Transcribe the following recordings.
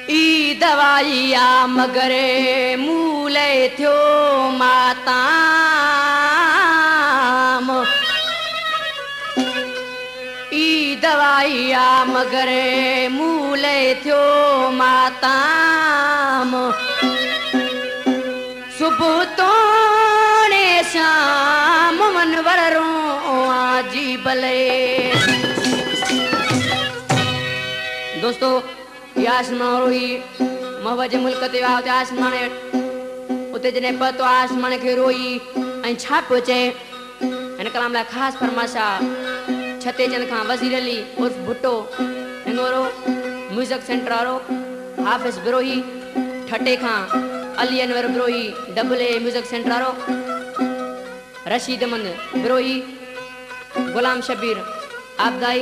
ई दवाइया मगरे मूले थियो माता ई दवाइया मगरे मूले थियो माता सुबह तो शाम मनवर रो आजी भले। दोस्तों ये आसमान रोई महवज मुल्क ते आते आसमान उते जने पतो आसमान के रोई ऐं छा पियो चए हिन कलाम लाइ ख़ासि फरमाशा छते चंद खां वज़ीर अली उर्फ भुट्टो हिंगोरो म्यूज़िक सेंटर वारो हाफ़िज़ बिरोही ठटे खां Ali Anwar Birohi double A music centre वारो रशीद अमन बिरोही गुलाम शबीर आबदाई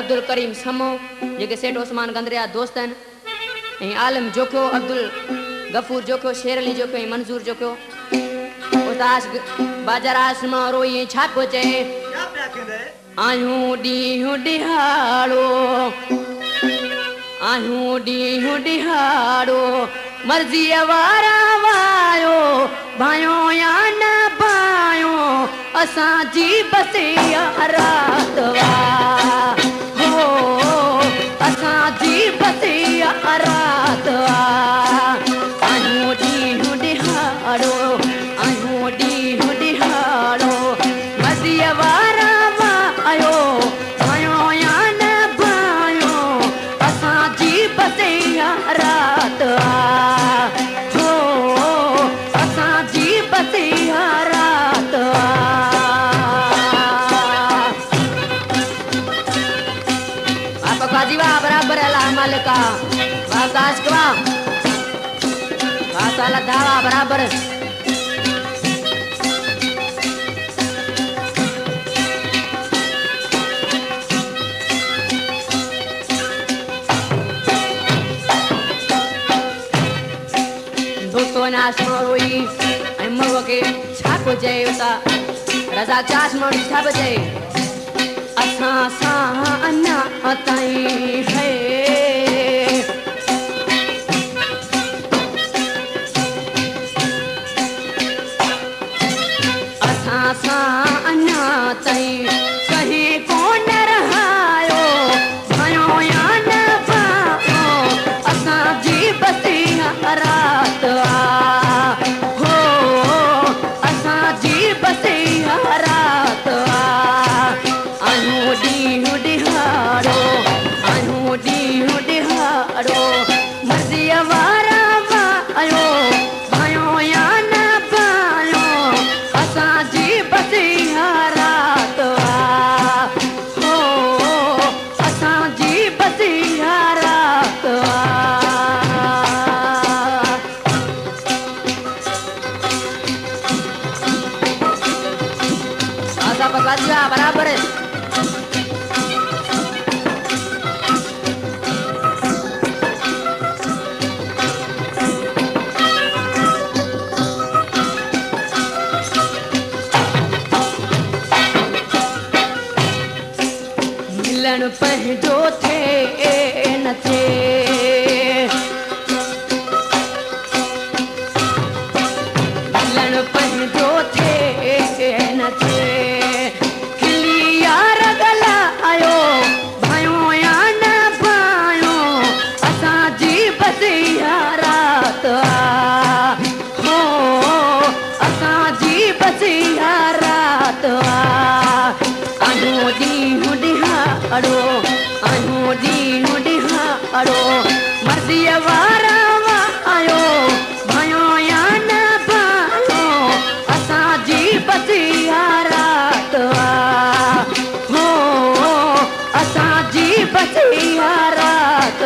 अब्दुल करीम समो जेके सेठ उस्मान गंदरिया दोस्त आहिनि ऐं आलम जोखियो अब्दुल गफूर जोखियो शेर अली जोखियो ऐं मंज़ूर जोखियो उतास बाजार आसमां रोई छा पियो चए आयूं ॾींहुं ॾिहाड़ो आयूं ॾींहुं ॾिहाड़ो मर्ज़ीअ वारा वायो भायो या न भायो असांजी बसिया रात वा हो असांजी बसिया रात वा आयूं ॾींहुं ॾिहाड़ो आयूं ॾींहुं ॾिहाड़ो मर्ज़ीअ वारा वायो भायो या न भायो असांजी बसिया रात वा बराबर अला मालिका वाकाश कवा वासाला धावा बराबर दोस्तों ने आसमान रोई ऐं मगो के छा पियो चए उता रज़ा आसमान छा पियो चए असां सां अञा ताईं है असां सां अञा ताईं कहीं कोन रहायो भायो या न भायो असांजी बसिया रात हो असांजी बसिया रात आयूं ॾींहुं ॾिहाड़ो आयूं ॾींहुं ॾिहाड़ो मर्ज़ीअ वारा वायो भायो या न भायो असांजी बसिया रात हो असांजी बसिया रात आसा पकाजिया बराबर पंहिंजो थे न थे मिलन पंहिंजो थे न थे खिली यार गला आयो भायो या न भायो असांजी बसिया रात हो असांजी बसिया रात आयूं ॾींहुं ॾिहाड़ो आयूं ॾींहुं ॾिहाड़ो मर्ज़ीअ वारा वायो भायो या न भायो असांजी बसिया रात हो असांजी बसिया रात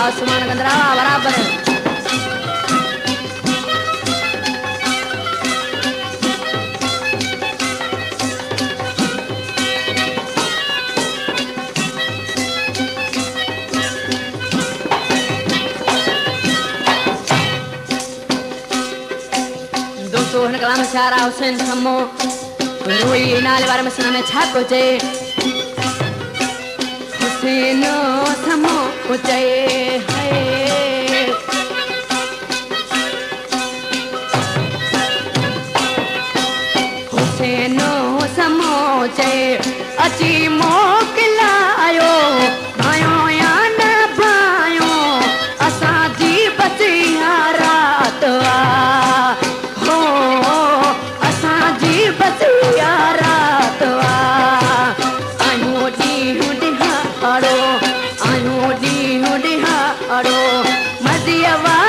आसमान गंदरा बराबर हुन कलाम शारा हुसैन समो रोई नाले वारे मसना में छाप चे हुसैन समो चे है हुसैन समो चे अची मोकलायो भायो या न भायो असा जी बचिया रात हो असा जी बचिया रात आयो डी हुडिहारो मदियवा